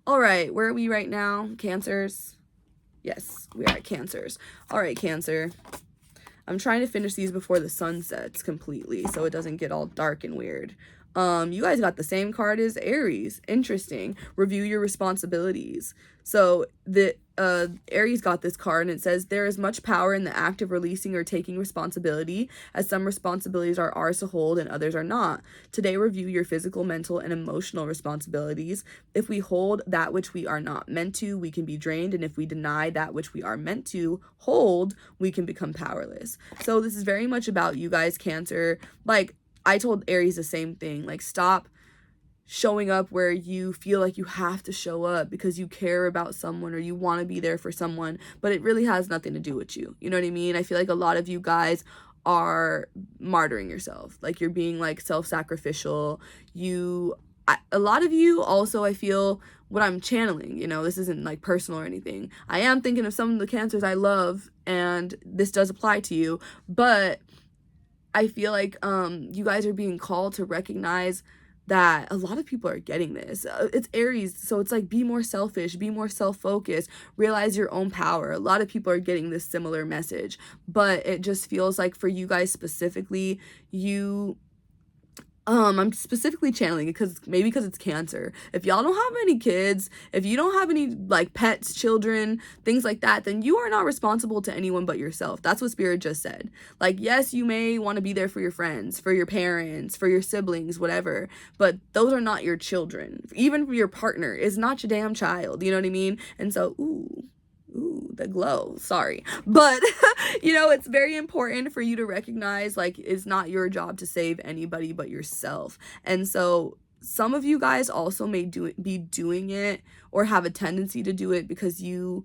All right, where are we right now? Cancers? Yes, we are at Cancers. All right, Cancer. I'm trying to finish these before the sun sets completely so it doesn't get all dark and weird. You guys got the same card as Aries. Interesting. Review your responsibilities. So the Aries got this card and it says there is much power in the act of releasing or taking responsibility, as some responsibilities are ours to hold and others are not. Today review your physical, mental, and emotional responsibilities. If we hold that which we are not meant to, we can be drained, and if we deny that which we are meant to hold, we can become powerless. So this is very much about you guys, Cancer. Like, I told Aries the same thing. Like, stop showing up where you feel like you have to show up because you care about someone or you want to be there for someone, but it really has nothing to do with you. You know what I mean? I feel like a lot of you guys are martyring yourself. Like, you're being like self-sacrificial. A lot of you also, I feel, what I'm channeling, you know, this isn't like personal or anything. I am thinking of some of the Cancers I love, and this does apply to you, but I feel like you guys are being called to recognize that a lot of people are getting this. It's Aries, so it's like, be more selfish, be more self-focused, realize your own power. A lot of people are getting this similar message, but it just feels like for you guys specifically, I'm specifically channeling it because it's Cancer. If y'all don't have any kids, if you don't have any like pets, children, things like that, then you are not responsible to anyone but yourself. That's what Spirit just said. Like, yes, you may want to be there for your friends, for your parents, for your siblings, whatever, but those are not your children. Even for your partner is not your damn child. You know what I mean? And so, ooh, the glow, sorry, but you know, it's very important for you to recognize, like, it's not your job to save anybody but yourself. And so some of you guys also may be doing it or have a tendency to do it because you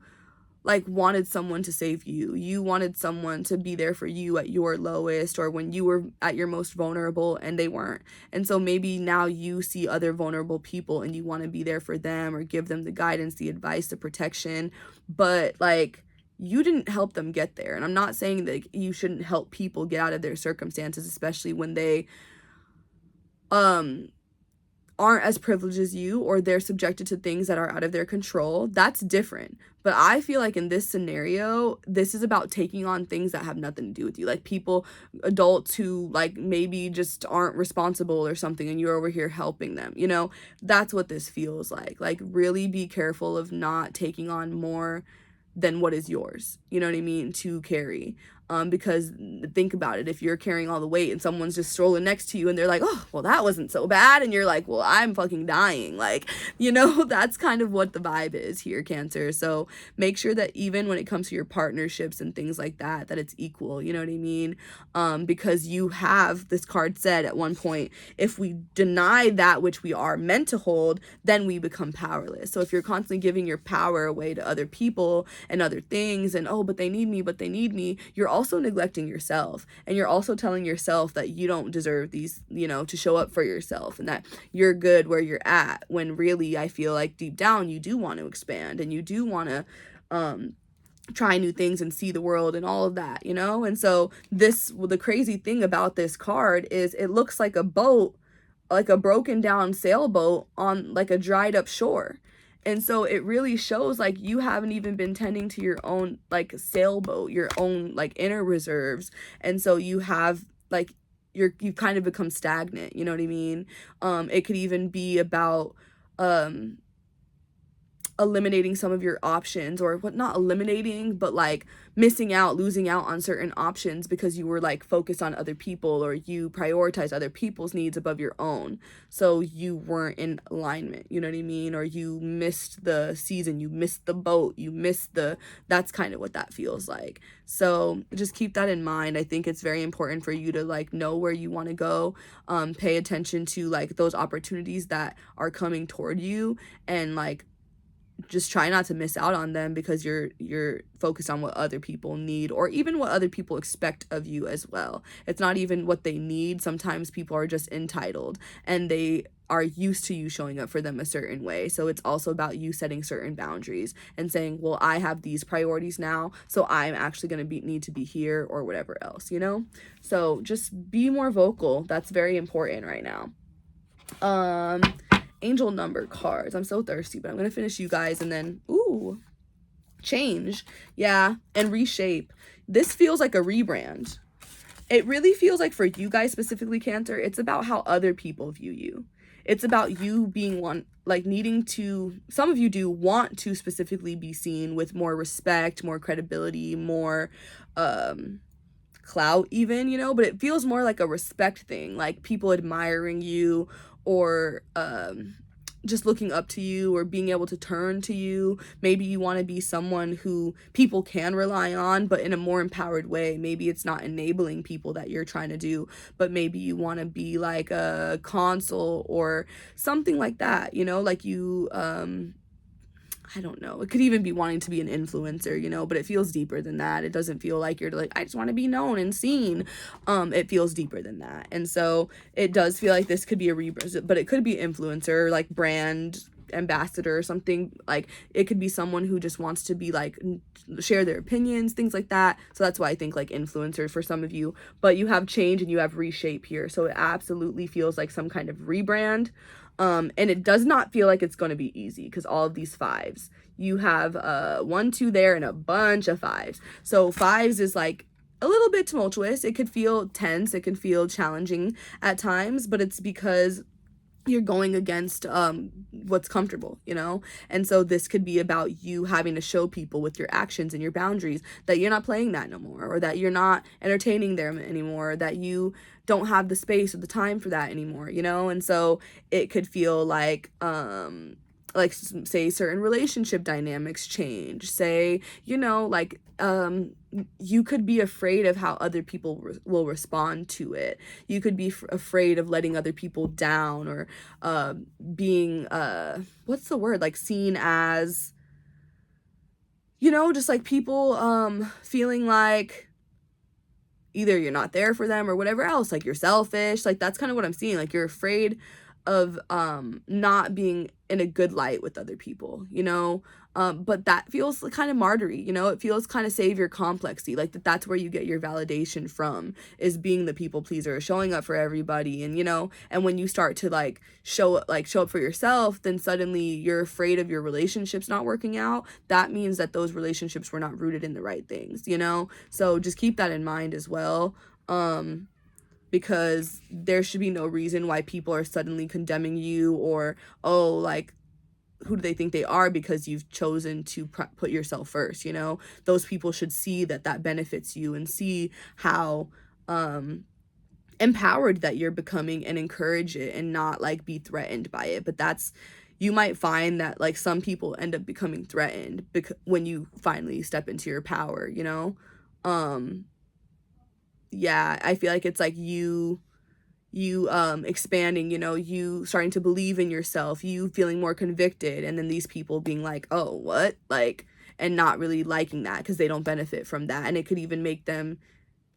like wanted someone to save you. You wanted someone to be there for you at your lowest or when you were at your most vulnerable, and they weren't. And so maybe now you see other vulnerable people and you want to be there for them or give them the guidance, the advice, the protection, but like, you didn't help them get there. And I'm not saying that you shouldn't help people get out of their circumstances, especially when they aren't as privileged as you or they're subjected to things that are out of their control. That's different. But I feel like in this scenario, this is about taking on things that have nothing to do with you. Like people, adults who like maybe just aren't responsible or something, and you're over here helping them. You know, that's what this feels like. Like, really be careful of not taking on more than what is yours, you know what I mean, to carry. Because think about it, if you're carrying all the weight and someone's just strolling next to you and they're like, oh, well, that wasn't so bad, and you're like, well, I'm fucking dying, like, you know, that's kind of what the vibe is here, Cancer. So make sure that even when it comes to your partnerships and things like that, that it's equal, you know what I mean? Because you have, this card said at one point, if we deny that which we are meant to hold, then we become powerless. So if you're constantly giving your power away to other people and other things, and oh, but they need me, you're also neglecting yourself, and you're also telling yourself that you don't deserve these, you know, to show up for yourself, and that you're good where you're at, when really I feel like deep down you do want to expand and you do want to try new things and see the world and all of that, you know? And so the crazy thing about this card is it looks like a boat, like a broken down sailboat on like a dried up shore. And so it really shows like you haven't even been tending to your own like sailboat, your own like inner reserves. And so you have like you've kind of become stagnant, you know what I mean? It could even be about eliminating some of your options, or what, not eliminating, but like missing out, losing out on certain options because you were like focused on other people, or you prioritize other people's needs above your own, so you weren't in alignment, you know what I mean? Or you missed the season, you missed the boat, you missed that's kind of what that feels like. So just keep that in mind. I think it's very important for you to like know where you want to go, pay attention to like those opportunities that are coming toward you, and like just try not to miss out on them because you're focused on what other people need, or even what other people expect of you as well. It's not even what they need. Sometimes people are just entitled and they are used to you showing up for them a certain way. So it's also about you setting certain boundaries and saying, well, I have these priorities now, so I'm actually going to need to be here, or whatever else, you know? So just be more vocal. That's very important right now. angel number cards. I'm so thirsty, but I'm gonna finish you guys and then, ooh, change. Yeah, and reshape. This feels like a rebrand. It really feels like for you guys specifically, Cancer, it's about how other people view you. It's about you being one, like needing to, some of you do want to specifically be seen with more respect, more credibility, more clout even, you know, but it feels more like a respect thing, like people admiring you or just looking up to you or being able to turn to you. Maybe you want to be someone who people can rely on, but in a more empowered way. Maybe it's not enabling people that you're trying to do, but maybe you want to be like a consul or something like that, you know, like you I don't know. It could even be wanting to be an influencer, you know, but it feels deeper than that. It doesn't feel like you're like, I just want to be known and seen. It feels deeper than that. And so it does feel like this could be a rebrand, but it could be influencer, like brand ambassador or something. Like it could be someone who just wants to be like share their opinions, things like that. So that's why I think like influencer for some of you, but you have change and you have reshape here. So it absolutely feels like some kind of rebrand. And it does not feel like it's going to be easy because all of these fives, you have 1, 2 there and a bunch of fives. So fives is like a little bit tumultuous. It could feel tense. It can feel challenging at times, but it's because you're going against what's comfortable, you know? And so this could be about you having to show people with your actions and your boundaries that you're not playing that no more, or that you're not entertaining them anymore, that you don't have the space or the time for that anymore, you know? And so it could feel like say certain relationship dynamics change, say, you know, like you could be afraid of how other people will respond to it. You could be afraid of letting other people down, or being what's the word, like seen as, you know, just like people feeling like either you're not there for them or whatever else, like you're selfish. Like that's kind of what I'm seeing. Like you're afraid of not being in a good light with other people, you know. But that feels kind of martyry, you know. It feels kind of savior complexy, like that's where you get your validation from, is being the people pleaser, showing up for everybody. And you know, and when you start to like show up for yourself, then suddenly you're afraid of your relationships not working out. That means that those relationships were not rooted in the right things, you know. So just keep that in mind as well. Because there should be no reason why people are suddenly condemning you, or, oh, like, who do they think they are because you've chosen to put yourself first, you know? Those people should see that that benefits you and see how empowered that you're becoming and encourage it and not, like, be threatened by it. But that's, you might find that, like, some people end up becoming threatened when you finally step into your power, you know? Yeah, I feel like it's like you expanding, you know, you starting to believe in yourself, you feeling more convicted, and then these people being like, oh, what, like, and not really liking that because they don't benefit from that. And it could even make them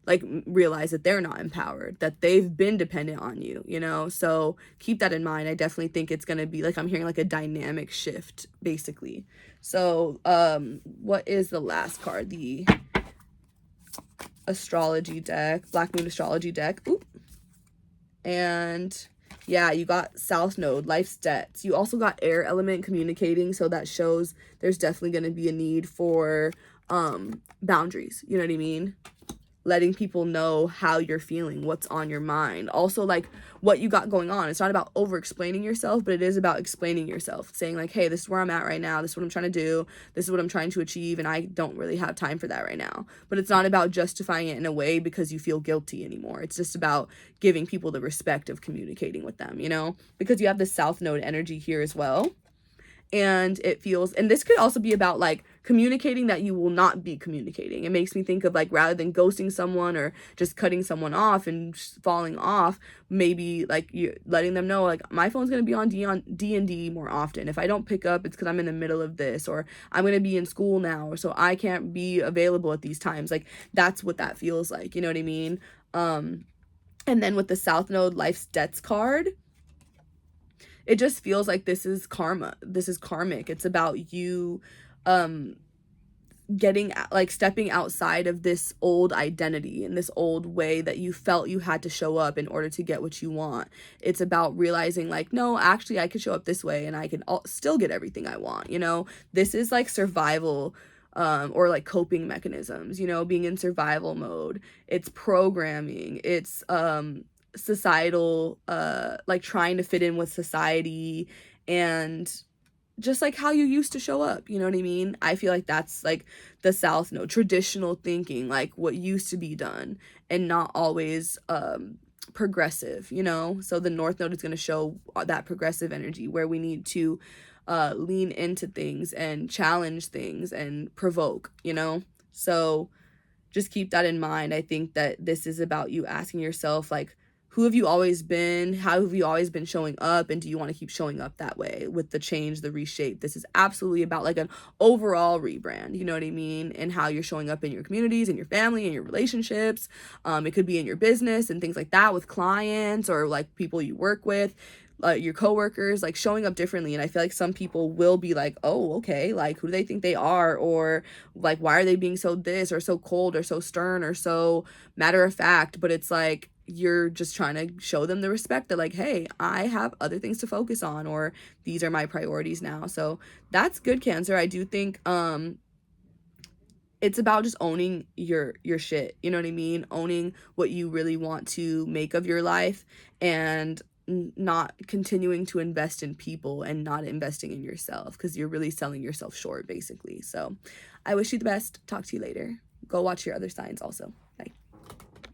like realize that they're not empowered, that they've been dependent on you, you know. So keep that in mind. I definitely think it's going to be like, I'm hearing like a dynamic shift basically. So what is the last card? The astrology deck, Black Moon astrology deck. Oop. And yeah, you got South Node, life's debts. You also got air element, communicating, so that shows there's definitely going to be a need for boundaries, you know what I mean? Letting people know how you're feeling, what's on your mind. Also, like, what you got going on. It's not about over-explaining yourself, but it is about explaining yourself. Saying, like, hey, this is where I'm at right now. This is what I'm trying to do. This is what I'm trying to achieve, and I don't really have time for that right now. But it's not about justifying it in a way because you feel guilty anymore. It's just about giving people the respect of communicating with them, you know? Because you have the South Node energy here as well. And it feels, and this could also be about like communicating that you will not be communicating. It makes me think of like, rather than ghosting someone or just cutting someone off and falling off, maybe like you letting them know, like, my phone's going to be on D&D more often. If I don't pick up, it's because I'm in the middle of this, or I'm going to be in school now, so I can't be available at these times. Like, that's what that feels like, you know what I mean? And then with the South Node life's debts card, it just feels like this is karma. This is karmic. It's about you getting like stepping outside of this old identity and this old way that you felt you had to show up in order to get what you want. It's about realizing like, no, actually I could show up this way and I can still get everything I want, you know. This is like survival, or like coping mechanisms, you know, being in survival mode. It's programming, it's societal, like trying to fit in with society, and just like how you used to show up, you know what I mean? I feel like that's like the South Node, traditional thinking, like what used to be done, and not always progressive, you know? So the North Node is going to show that progressive energy where we need to lean into things and challenge things and provoke, you know? So just keep that in mind. I think that this is about you asking yourself, like, who have you always been? How have you always been showing up? And do you want to keep showing up that way with the change, the reshape? This is absolutely about like an overall rebrand, you know what I mean? And how you're showing up in your communities, in your family, in your relationships. It could be in your business and things like that with clients or like people you work with, your coworkers, like showing up differently. And I feel like some people will be like, oh, okay, like who do they think they are? Or like, why are they being so this or so cold or so stern or so matter of fact? But it's like, you're just trying to show them the respect that like, hey, I have other things to focus on, or these are my priorities now. So that's good, Cancer. I do think it's about just owning your shit, you know what I mean? Owning what you really want to make of your life, and not continuing to invest in people and not investing in yourself, because you're really selling yourself short basically. So I wish you the best. Talk to you later. Go watch your other signs also.